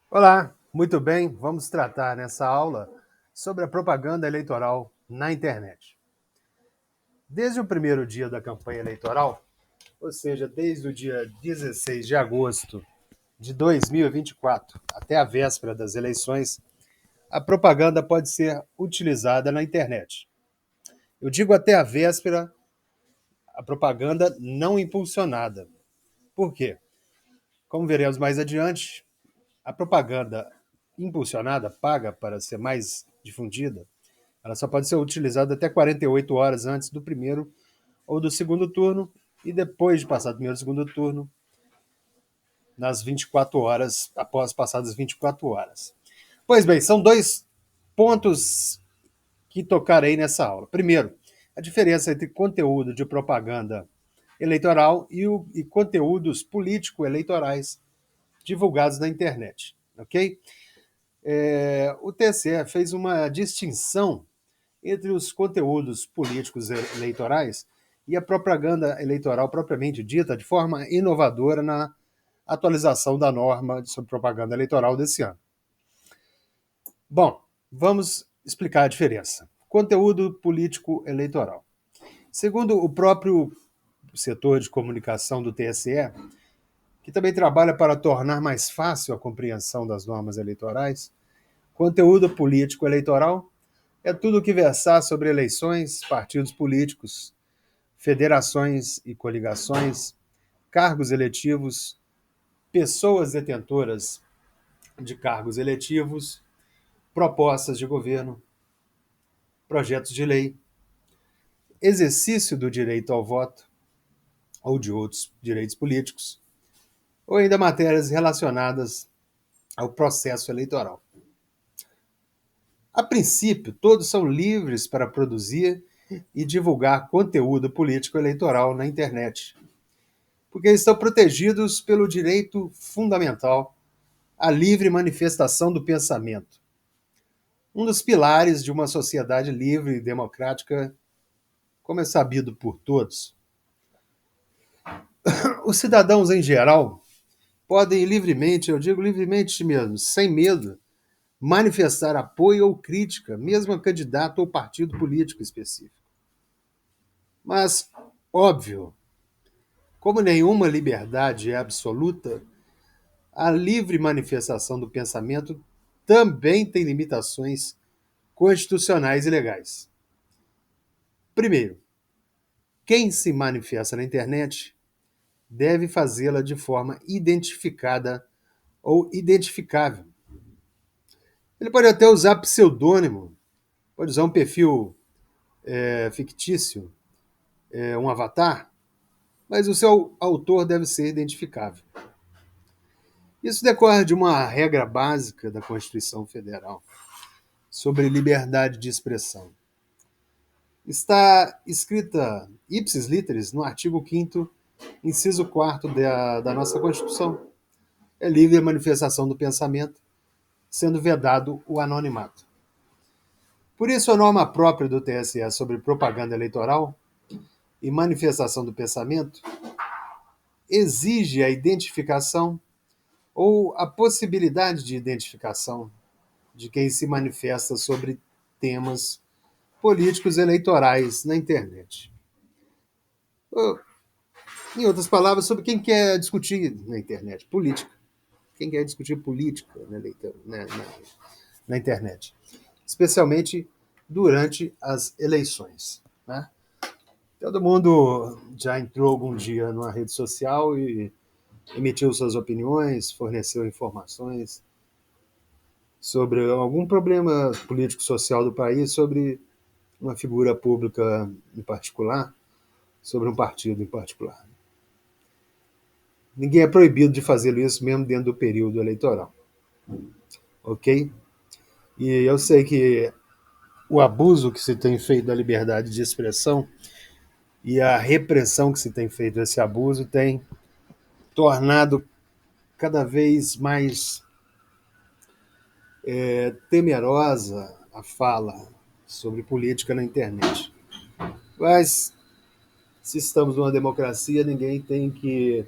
Olá, muito bem. Vamos tratar nessa aula sobre a propaganda eleitoral na internet. Desde o primeiro dia da campanha eleitoral, ou seja, desde o dia 16 de agosto de 2024 até a véspera das eleições, a propaganda pode ser utilizada na internet. Eu digo até a véspera, a propaganda não impulsionada. Por quê? Como veremos mais adiante, a propaganda impulsionada, paga para ser mais difundida, ela só pode ser utilizada até 48 horas antes do primeiro ou do segundo turno e depois de passar o primeiro e o segundo turno, nas 24 horas, após passadas 24 horas. Pois bem, são dois pontos que tocarei nessa aula. Primeiro, a diferença entre conteúdo de propaganda eleitoral e conteúdos político-eleitorais divulgados na internet, ok? O TSE fez uma distinção entre os conteúdos políticos eleitorais e a propaganda eleitoral propriamente dita, de forma inovadora na atualização da norma sobre propaganda eleitoral desse ano. Bom, vamos explicar a diferença. Conteúdo político eleitoral. Segundo o próprio setor de comunicação do TSE, que também trabalha para tornar mais fácil a compreensão das normas eleitorais, conteúdo político eleitoral é tudo o que versar sobre eleições, partidos políticos, federações e coligações, cargos eletivos, pessoas detentoras de cargos eletivos, propostas de governo, projetos de lei, exercício do direito ao voto ou de outros direitos políticos, ou ainda matérias relacionadas ao processo eleitoral. A princípio, todos são livres para produzir e divulgar conteúdo político eleitoral na internet, porque estão protegidos pelo direito fundamental à livre manifestação do pensamento, um dos pilares de uma sociedade livre e democrática, como é sabido por todos. Os cidadãos, em geral, podem livremente, eu digo livremente mesmo, sem medo, manifestar apoio ou crítica, mesmo a candidato ou partido político específico. Mas, óbvio, como nenhuma liberdade é absoluta, a livre manifestação do pensamento também tem limitações constitucionais e legais. Primeiro, quem se manifesta na internet deve fazê-la de forma identificada ou identificável. Ele pode até usar pseudônimo, pode usar um perfil fictício, um avatar, mas o seu autor deve ser identificável. Isso decorre de uma regra básica da Constituição Federal sobre liberdade de expressão. Está escrita ipsis literis no artigo 5º, inciso 4º da nossa Constituição. É livre a manifestação do pensamento, sendo vedado o anonimato. Por isso, a norma própria do TSE sobre propaganda eleitoral e manifestação do pensamento exige a identificação ou a possibilidade de identificação de quem se manifesta sobre temas políticos eleitorais na internet. Em outras palavras, sobre quem quer discutir na internet, política. Quem quer discutir política na internet. Especialmente durante as eleições. Né? Todo mundo já entrou algum dia numa rede social e emitiu suas opiniões, forneceu informações sobre algum problema político-social do país, sobre uma figura pública em particular, sobre um partido em particular. Ninguém é proibido de fazer isso mesmo dentro do período eleitoral. Ok? E eu sei que o abuso que se tem feito da liberdade de expressão e a repressão que se tem feito desse abuso tem tornado cada vez mais temerosa a fala sobre política na internet. Mas, se estamos numa democracia, ninguém tem que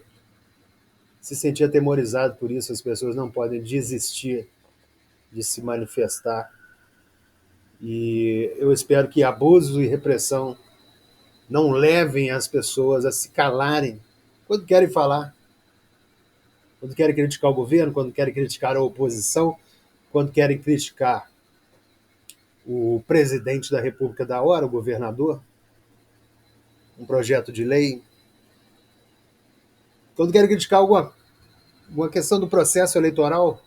se sentir atemorizado por isso, as pessoas não podem desistir de se manifestar. E eu espero que abuso e repressão não levem as pessoas a se calarem quando querem falar, quando querem criticar o governo, quando querem criticar a oposição, quando querem criticar o presidente da República da hora, o governador, um projeto de lei, quando querem criticar alguma questão do processo eleitoral.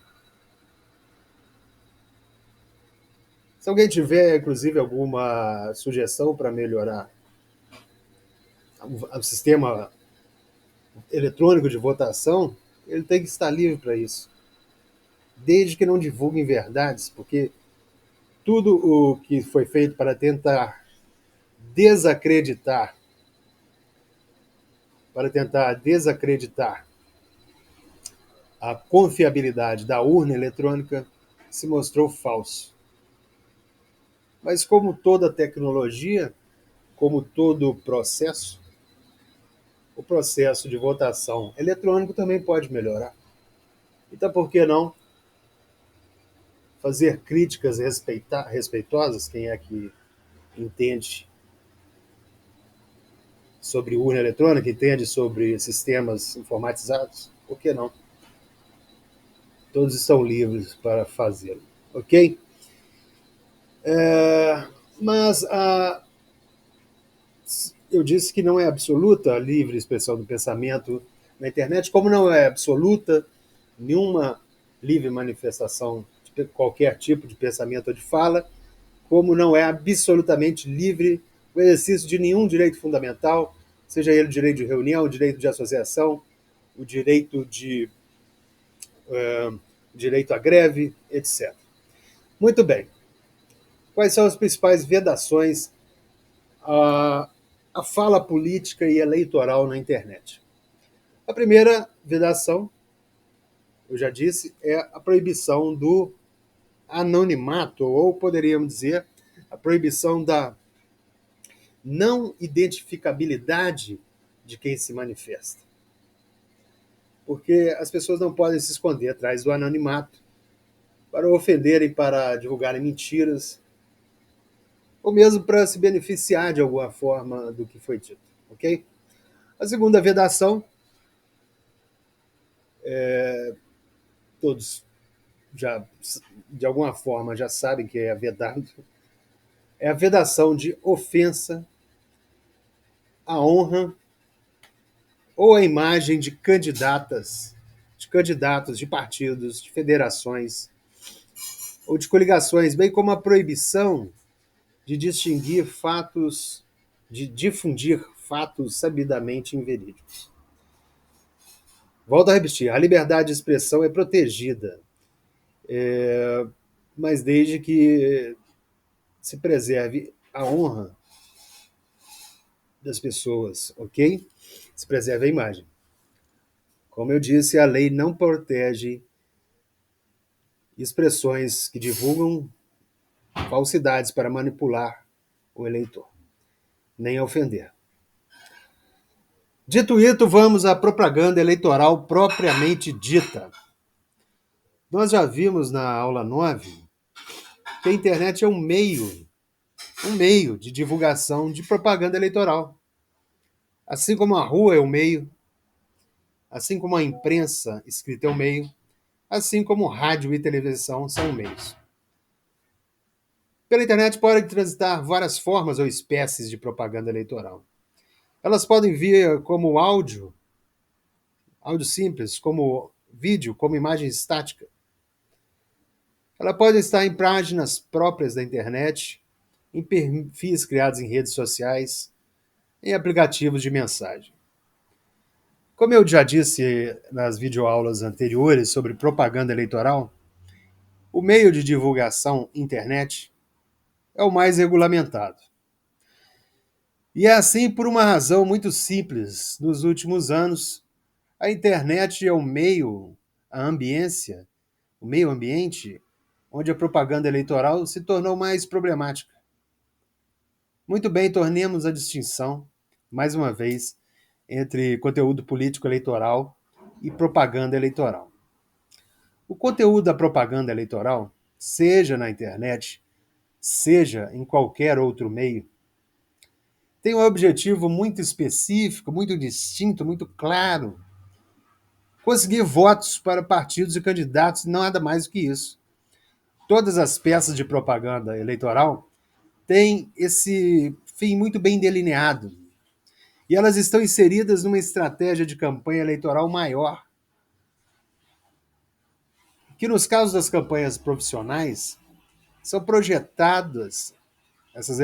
Se alguém tiver, inclusive, alguma sugestão para melhorar o sistema eletrônico de votação, ele tem que estar livre para isso. Desde que não divulguem verdades, porque tudo o que foi feito para tentar desacreditar, a confiabilidade da urna eletrônica se mostrou falso. Mas como toda tecnologia, como todo processo, o processo de votação eletrônico também pode melhorar. Então, por que não fazer críticas respeitosas? Quem é que entende sobre urna eletrônica, entende sobre sistemas informatizados? Por que não? Todos estão livres para fazê-lo, ok? Mas eu disse que não é absoluta a livre expressão do pensamento na internet, como não é absoluta nenhuma livre manifestação de qualquer tipo de pensamento ou de fala, como não é absolutamente livre o exercício de nenhum direito fundamental, seja ele o direito de reunião, o direito de associação, o direito à greve, etc. Muito bem. Quais são as principais vedações à fala política e eleitoral na internet? A primeira vedação, eu já disse, é a proibição do anonimato, ou poderíamos dizer, a proibição da não identificabilidade de quem se manifesta. Porque as pessoas não podem se esconder atrás do anonimato para ofenderem, para divulgarem mentiras, ou mesmo para se beneficiar de alguma forma do que foi dito, ok? A segunda vedação, todos já, de alguma forma, já sabem que é vedado, é a vedação de ofensa à honra ou à imagem de candidatas, de candidatos, de partidos, de federações ou de coligações, bem como a proibição de distinguir fatos, de difundir fatos sabidamente inverídicos. Volto a repetir, a liberdade de expressão é protegida, mas desde que se preserve a honra das pessoas, ok? Se preserve a imagem. Como eu disse, a lei não protege expressões que divulgam falsidades para manipular o eleitor, nem ofender. Dito isso, vamos à propaganda eleitoral propriamente dita. Nós já vimos na aula 9 que a internet é um meio de divulgação de propaganda eleitoral. Assim como a rua é um meio, assim como a imprensa escrita é um meio, assim como rádio e televisão são meios. Pela internet podem transitar várias formas ou espécies de propaganda eleitoral. Elas podem vir como áudio simples, como vídeo, como imagem estática. Ela pode estar em páginas próprias da internet, em perfis criados em redes sociais, em aplicativos de mensagem. Como eu já disse nas videoaulas anteriores sobre propaganda eleitoral, o meio de divulgação internet é o mais regulamentado. E é assim por uma razão muito simples. Nos últimos anos, a internet é o meio, a ambiência, o meio ambiente, onde a propaganda eleitoral se tornou mais problemática. Muito bem, tornemos a distinção, mais uma vez, entre conteúdo político eleitoral e propaganda eleitoral. O conteúdo da propaganda eleitoral, seja na internet, seja em qualquer outro meio, tem um objetivo muito específico, muito distinto, muito claro. Conseguir votos para partidos e candidatos, nada mais do que isso. Todas as peças de propaganda eleitoral têm esse fim muito bem delineado. E elas estão inseridas numa estratégia de campanha eleitoral maior, que nos casos das campanhas profissionais, são projetadas, essas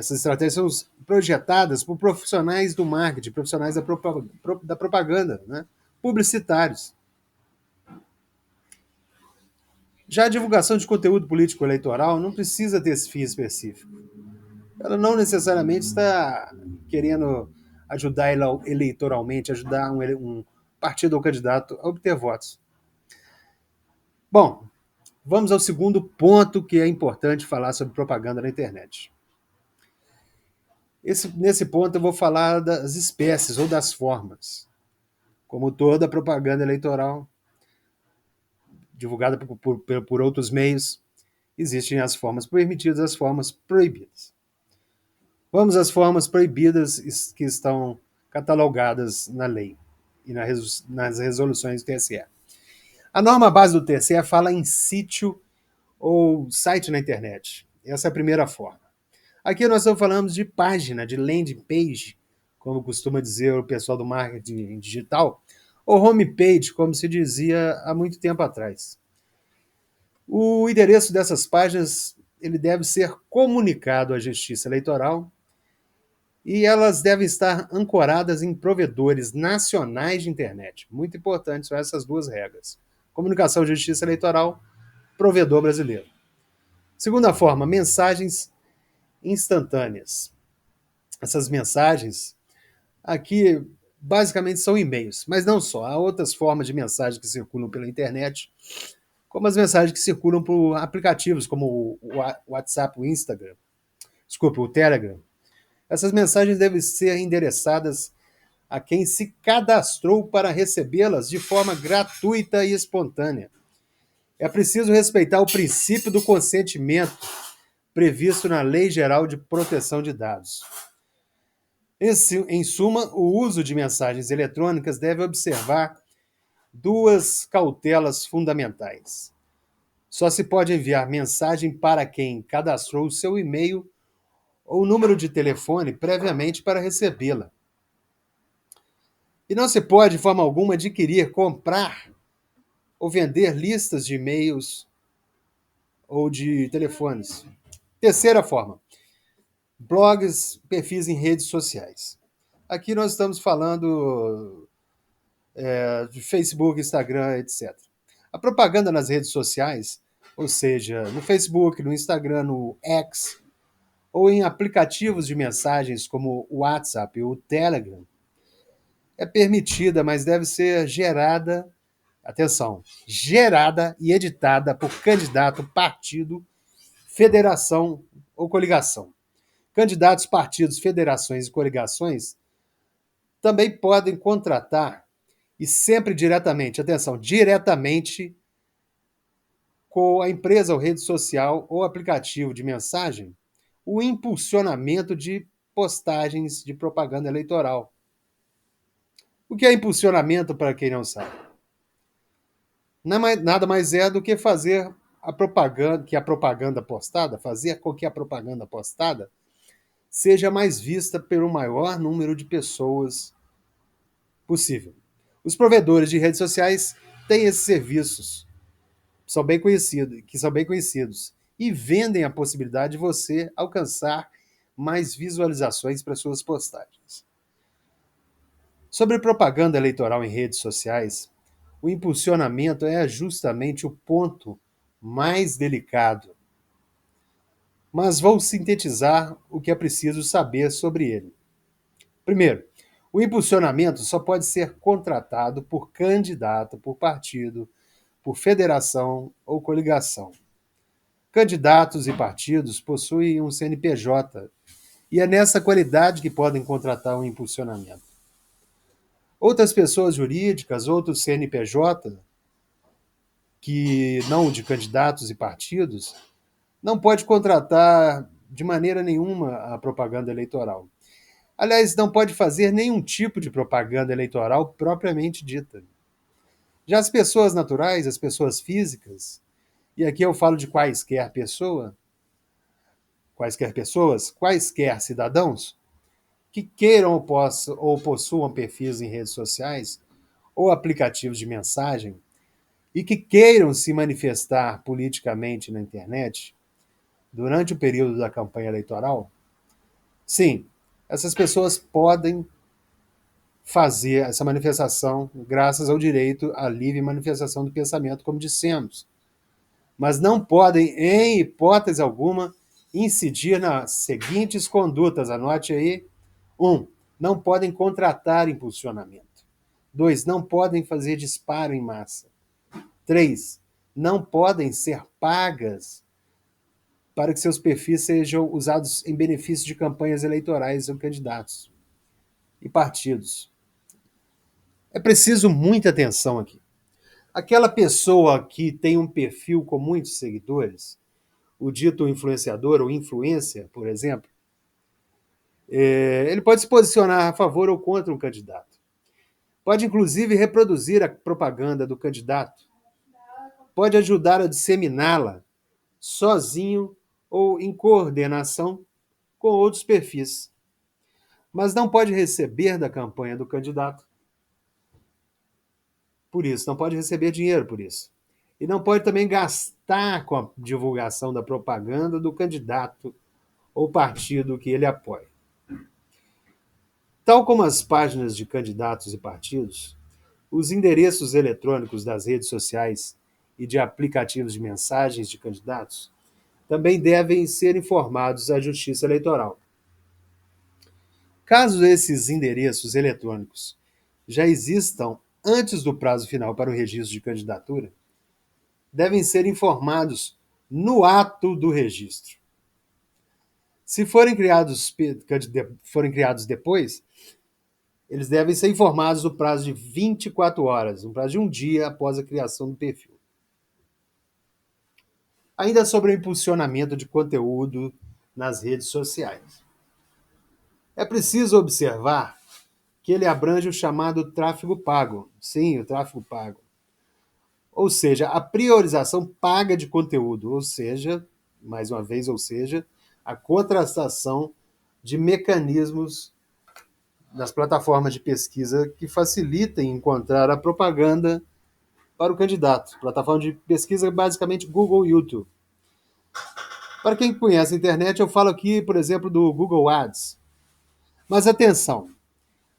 estratégias são projetadas por profissionais do marketing, profissionais da propaganda, né? Publicitários. Já a divulgação de conteúdo político eleitoral não precisa ter esse fim específico. Ela não necessariamente está querendo ajudar eleitoralmente, ajudar um partido ou candidato a obter votos. Bom, vamos ao segundo ponto que é importante falar sobre propaganda na internet. Nesse ponto eu vou falar das espécies ou das formas. Como toda propaganda eleitoral divulgada por outros meios, existem as formas permitidas e as formas proibidas. Vamos às formas proibidas que estão catalogadas na lei e nas resoluções do TSE. A norma base do TSE fala em sítio ou site na internet. Essa é a primeira forma. Aqui nós estamos falando de página, de landing page, como costuma dizer o pessoal do marketing digital, ou homepage, como se dizia há muito tempo atrás. O endereço dessas páginas ele deve ser comunicado à Justiça Eleitoral e elas devem estar ancoradas em provedores nacionais de internet. Muito importante são essas duas regras. Comunicação, Justiça Eleitoral, provedor brasileiro. Segunda forma, mensagens instantâneas. Essas mensagens aqui basicamente são e-mails, mas não só. Há outras formas de mensagens que circulam pela internet, como as mensagens que circulam por aplicativos como o WhatsApp, o Instagram, desculpa, o Telegram. Essas mensagens devem ser endereçadas a quem se cadastrou para recebê-las de forma gratuita e espontânea. É preciso respeitar o princípio do consentimento previsto na Lei Geral de Proteção de Dados. Em suma, o uso de mensagens eletrônicas deve observar duas cautelas fundamentais. Só se pode enviar mensagem para quem cadastrou o seu e-mail ou número de telefone previamente para recebê-la. E não se pode, de forma alguma, adquirir, comprar ou vender listas de e-mails ou de telefones. Terceira forma, blogs, perfis em redes sociais. Aqui nós estamos falando de Facebook, Instagram, etc. A propaganda nas redes sociais, ou seja, no Facebook, no Instagram, no X, ou em aplicativos de mensagens como o WhatsApp ou o Telegram, é permitida, mas deve ser gerada, atenção, gerada e editada por candidato, partido, federação ou coligação. Candidatos, partidos, federações e coligações também podem contratar, e sempre diretamente, atenção, diretamente com a empresa ou rede social ou aplicativo de mensagem, o impulsionamento de postagens de propaganda eleitoral. O que é impulsionamento, para quem não sabe? Nada mais é do que fazer fazer com que a propaganda postada seja mais vista pelo maior número de pessoas possível. Os provedores de redes sociais têm esses serviços, que são bem conhecidos, e vendem a possibilidade de você alcançar mais visualizações para suas postagens. Sobre propaganda eleitoral em redes sociais, o impulsionamento é justamente o ponto mais delicado. Mas vou sintetizar o que é preciso saber sobre ele. Primeiro, o impulsionamento só pode ser contratado por candidato, por partido, por federação ou coligação. Candidatos e partidos possuem um CNPJ e é nessa qualidade que podem contratar um impulsionamento. Outras pessoas jurídicas, outros CNPJ, que não de candidatos e partidos, não pode contratar de maneira nenhuma a propaganda eleitoral. Aliás, não pode fazer nenhum tipo de propaganda eleitoral propriamente dita. Já as pessoas naturais, as pessoas físicas, e aqui eu falo de quaisquer cidadãos que queiram ou possuam perfis em redes sociais ou aplicativos de mensagem e que queiram se manifestar politicamente na internet durante o período da campanha eleitoral, sim, essas pessoas podem fazer essa manifestação graças ao direito à livre manifestação do pensamento, como dissemos. Mas não podem, em hipótese alguma, incidir nas seguintes condutas. Anote aí. 1. Não podem contratar impulsionamento. 2. Não podem fazer disparo em massa. 3. Não podem ser pagas para que seus perfis sejam usados em benefício de campanhas eleitorais ou candidatos e partidos. É preciso muita atenção aqui. Aquela pessoa que tem um perfil com muitos seguidores, o dito influenciador ou influencer, por exemplo, ele pode se posicionar a favor ou contra um candidato. Pode, inclusive, reproduzir a propaganda do candidato. Pode ajudar a disseminá-la sozinho ou em coordenação com outros perfis. Mas não pode receber da campanha do candidato por isso, não pode receber dinheiro por isso. E não pode também gastar com a divulgação da propaganda do candidato ou partido que ele apoia. Tal como as páginas de candidatos e partidos, os endereços eletrônicos das redes sociais e de aplicativos de mensagens de candidatos também devem ser informados à Justiça Eleitoral. Caso esses endereços eletrônicos já existam antes do prazo final para o registro de candidatura, devem ser informados no ato do registro. Se forem criados depois, eles devem ser informados no prazo de 24 horas, no prazo de um dia após a criação do perfil. Ainda sobre o impulsionamento de conteúdo nas redes sociais. É preciso observar que ele abrange o chamado tráfego pago. Sim, o tráfego pago. Ou seja, a priorização paga de conteúdo, ou seja, a contratação de mecanismos nas plataformas de pesquisa que facilitem encontrar a propaganda para o candidato. Plataforma de pesquisa basicamente Google e YouTube. Para quem conhece a internet, eu falo aqui, por exemplo, do Google Ads. Mas atenção,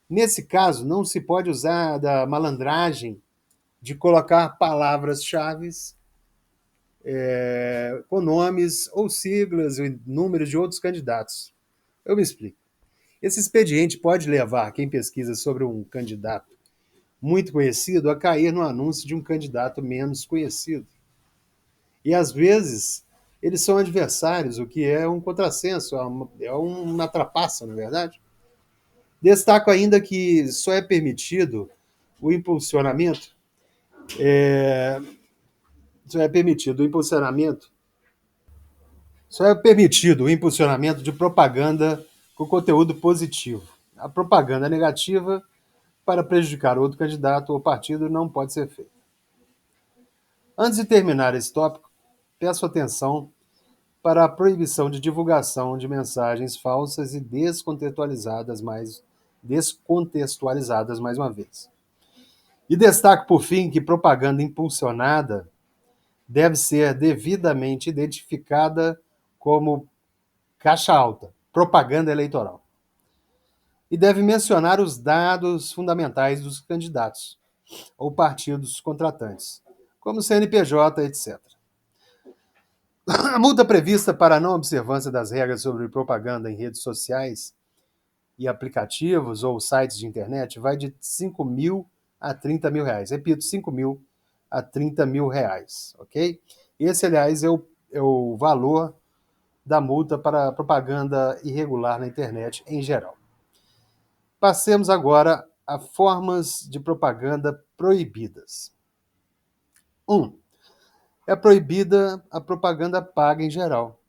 nesse caso não se pode usar da malandragem de colocar palavras-chave com nomes ou siglas e números de outros candidatos. Eu me explico. Esse expediente pode levar quem pesquisa sobre um candidato muito conhecido a cair no anúncio de um candidato menos conhecido. E às vezes eles são adversários, o que é um contrassenso, é uma trapaça, na verdade. Destaco ainda que só é permitido o impulsionamento, só é permitido o impulsionamento de propaganda com conteúdo positivo. A propaganda negativa para prejudicar outro candidato ou partido não pode ser feita. Antes de terminar esse tópico, peço atenção para a proibição de divulgação de mensagens falsas e descontextualizadas mais uma vez. E destaco, por fim, que propaganda impulsionada deve ser devidamente identificada como caixa alta, propaganda eleitoral. E deve mencionar os dados fundamentais dos candidatos ou partidos contratantes, como CNPJ, etc. A multa prevista para a não observância das regras sobre propaganda em redes sociais e aplicativos ou sites de internet vai de 5 mil a 30 mil reais. Repito, 5 mil a 30 mil reais, ok? Esse, aliás, é o valor da multa para propaganda irregular na internet em geral. Passemos agora a formas de propaganda proibidas. 1. É proibida a propaganda paga em geral,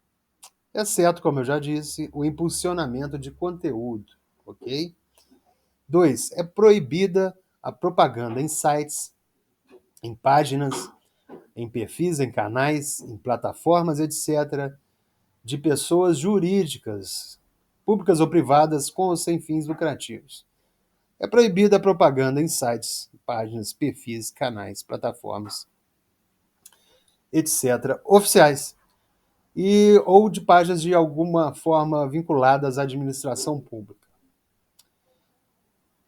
exceto, como eu já disse, o impulsionamento de conteúdo, ok? 2. É proibida a propaganda em sites, em páginas, em perfis, em canais, em plataformas, etc., de pessoas jurídicas, públicas ou privadas, com ou sem fins lucrativos. É proibida a propaganda em sites, páginas, perfis, canais, plataformas, etc., oficiais, e ou de páginas de alguma forma vinculadas à administração pública.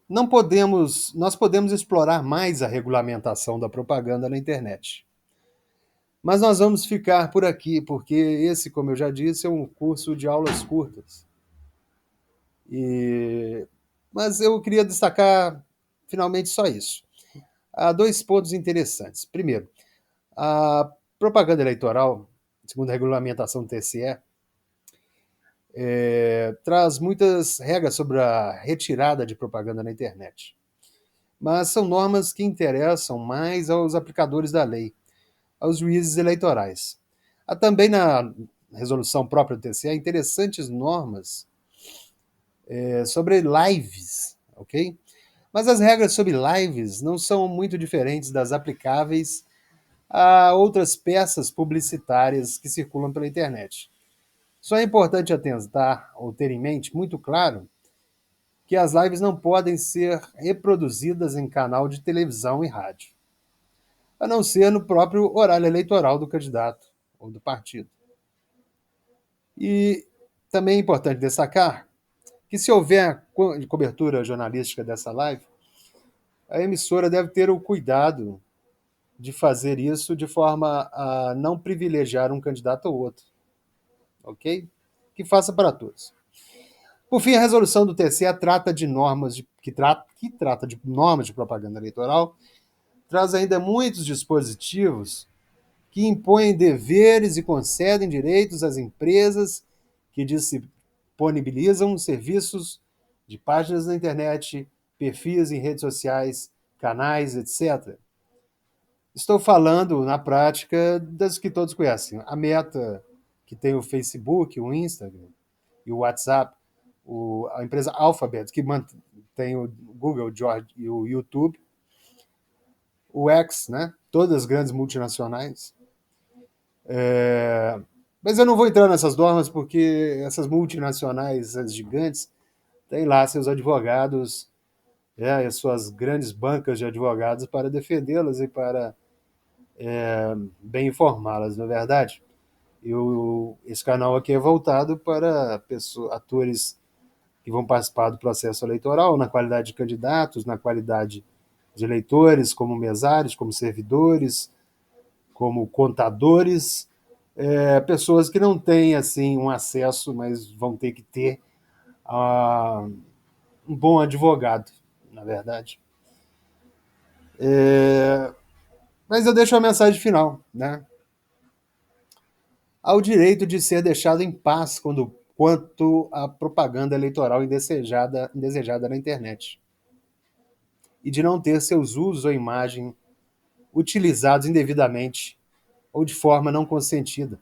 Nós podemos explorar mais a regulamentação da propaganda na internet. Mas nós vamos ficar por aqui, porque esse, como eu já disse, é um curso de aulas curtas. Mas eu queria destacar finalmente só isso. Há dois pontos interessantes. Primeiro, a propaganda eleitoral, segundo a regulamentação do TSE, traz muitas regras sobre a retirada de propaganda na internet. Mas são normas que interessam mais aos aplicadores da lei, aos juízes eleitorais. Há também na resolução própria do TSE interessantes normas sobre lives, ok? Mas as regras sobre lives não são muito diferentes das aplicáveis a outras peças publicitárias que circulam pela internet. Só é importante atentar ou ter em mente muito claro que as lives não podem ser reproduzidas em canal de televisão e rádio, a não ser no próprio horário eleitoral do candidato ou do partido. E também é importante destacar que, se houver cobertura jornalística dessa live, a emissora deve ter o cuidado de fazer isso de forma a não privilegiar um candidato ou outro, ok? Que faça para todos. Por fim, a resolução do TSE trata de normas que trata de normas de propaganda eleitoral, traz ainda muitos dispositivos que impõem deveres e concedem direitos às empresas que disponibilizam serviços de páginas na internet, perfis em redes sociais, canais, etc. Estou falando, na prática, das que todos conhecem. A Meta, que tem o Facebook, o Instagram e o WhatsApp, a empresa Alphabet, que tem o Google e o YouTube, o X, né? Todas as grandes multinacionais. Mas eu não vou entrar nessas normas porque essas multinacionais, as gigantes, têm lá seus advogados, e as suas grandes bancas de advogados para defendê-las e para bem informá-las, não é verdade? Esse canal aqui é voltado para atores que vão participar do processo eleitoral, na qualidade de candidatos, na qualidade de eleitores, como mesários, como servidores, como contadores, pessoas que não têm assim um acesso, mas vão ter que ter a um bom advogado, na verdade. Mas eu deixo a mensagem final, né? Ao direito de ser deixado em paz quanto à propaganda eleitoral indesejada na internet e de não ter seus usos ou imagem utilizados indevidamente ou de forma não consentida.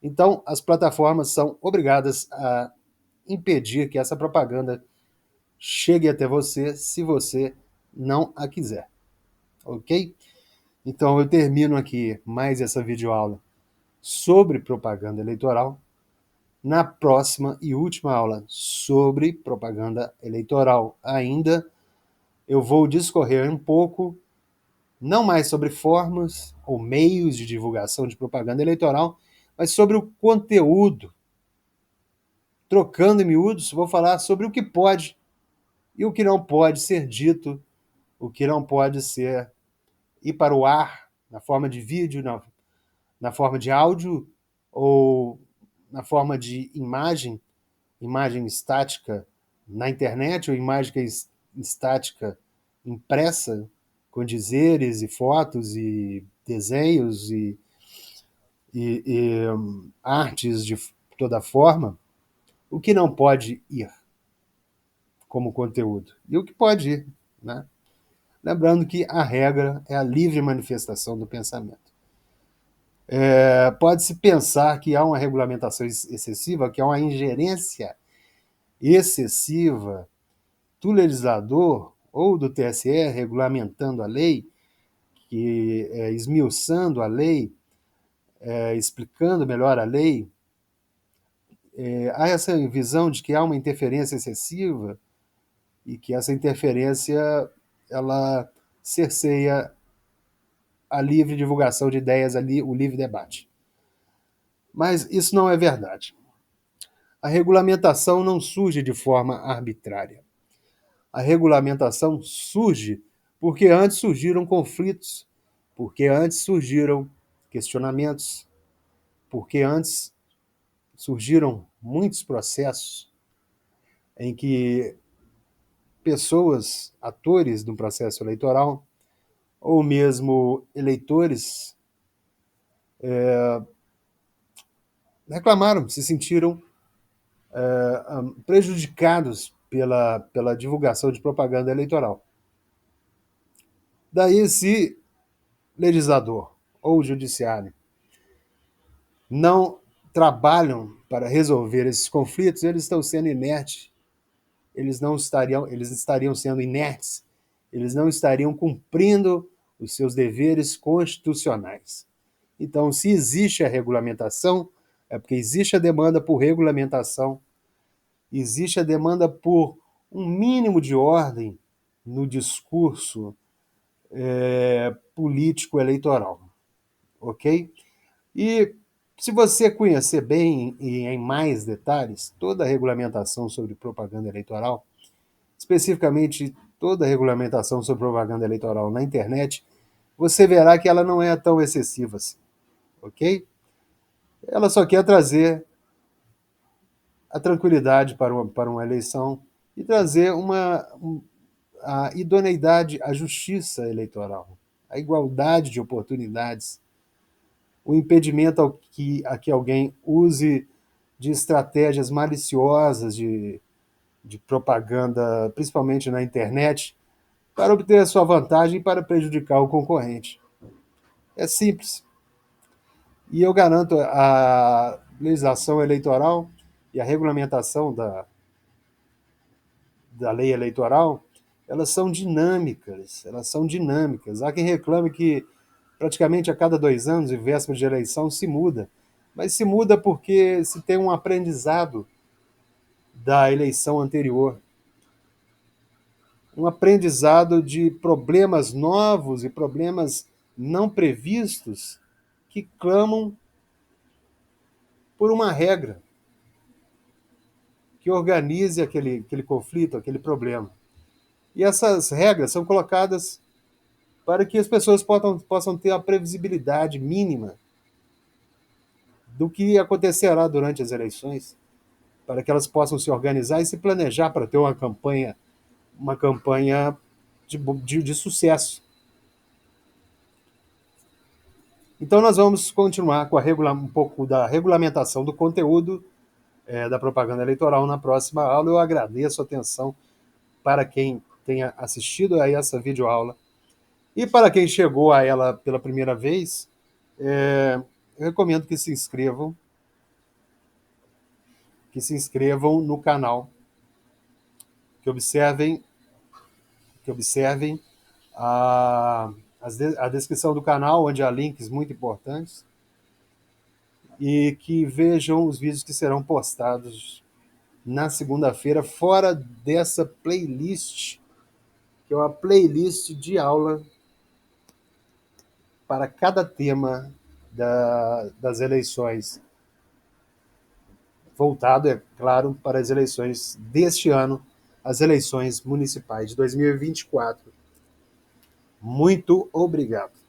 Então, as plataformas são obrigadas a impedir que essa propaganda chegue até você se você não a quiser, ok? Então, eu termino aqui mais essa videoaula sobre propaganda eleitoral. Na próxima e última aula sobre propaganda eleitoral ainda, eu vou discorrer um pouco, não mais sobre formas ou meios de divulgação de propaganda eleitoral, mas sobre o conteúdo. Trocando em miúdos, vou falar sobre o que pode e o que não pode ser dito, o que não pode ir para o ar, na forma de vídeo, na forma de áudio ou na forma de imagem estática na internet ou imagem estática impressa com dizeres e fotos e desenhos e artes de toda forma, o que não pode ir, como conteúdo e o que pode ir, né? Lembrando que a regra é a livre manifestação do pensamento. Pode-se pensar que há uma regulamentação excessiva, que há uma ingerência excessiva do legislador ou do TSE regulamentando a lei, que esmiuçando a lei, explicando melhor a lei. Há essa visão de que há uma interferência excessiva e que essa interferência ela cerceia a livre divulgação de ideias, o livre debate. Mas isso não é verdade. A regulamentação não surge de forma arbitrária. A regulamentação surge porque antes surgiram conflitos, porque antes surgiram questionamentos, porque antes surgiram muitos processos em que pessoas, atores do processo eleitoral, ou mesmo eleitores, reclamaram, se sentiram prejudicados pela divulgação de propaganda eleitoral. Daí, se legislador ou judiciário não trabalham para resolver esses conflitos, eles estão sendo inertes, eles estariam sendo inertes, eles não estariam cumprindo os seus deveres constitucionais. Então, se existe a regulamentação, é porque existe a demanda por regulamentação, existe a demanda por um mínimo de ordem no discurso político eleitoral, ok? E se você conhecer bem e em mais detalhes toda a regulamentação sobre propaganda eleitoral, especificamente toda a regulamentação sobre propaganda eleitoral na internet, você verá que ela não é tão excessiva assim, ok? Ela só quer trazer a tranquilidade para uma eleição e trazer a idoneidade, a justiça eleitoral, a igualdade de oportunidades, o impedimento a que alguém use de estratégias maliciosas de propaganda, principalmente na internet, para obter a sua vantagem e para prejudicar o concorrente. É simples. E eu garanto, a legislação eleitoral e a regulamentação da lei eleitoral, elas são dinâmicas, Há quem reclame que praticamente a cada 2 anos, em véspera de eleição, se muda. Mas se muda porque se tem um aprendizado da eleição anterior. Um aprendizado de problemas novos e problemas não previstos que clamam por uma regra que organize aquele conflito, aquele problema. E essas regras são colocadas para que as pessoas possam ter a previsibilidade mínima do que acontecerá durante as eleições, para que elas possam se organizar e se planejar para ter uma campanha de sucesso. Então, nós vamos continuar com um pouco da regulamentação do conteúdo da propaganda eleitoral na próxima aula. Eu agradeço a atenção para quem tenha assistido a essa videoaula. E para quem chegou a ela pela primeira vez, eu recomendo que se inscrevam no canal, que observem a descrição do canal, onde há links muito importantes, e que vejam os vídeos que serão postados na segunda-feira, fora dessa playlist, que é uma playlist de aula para cada tema das eleições, voltado, é claro, para as eleições deste ano, as eleições municipais de 2024. Muito obrigado.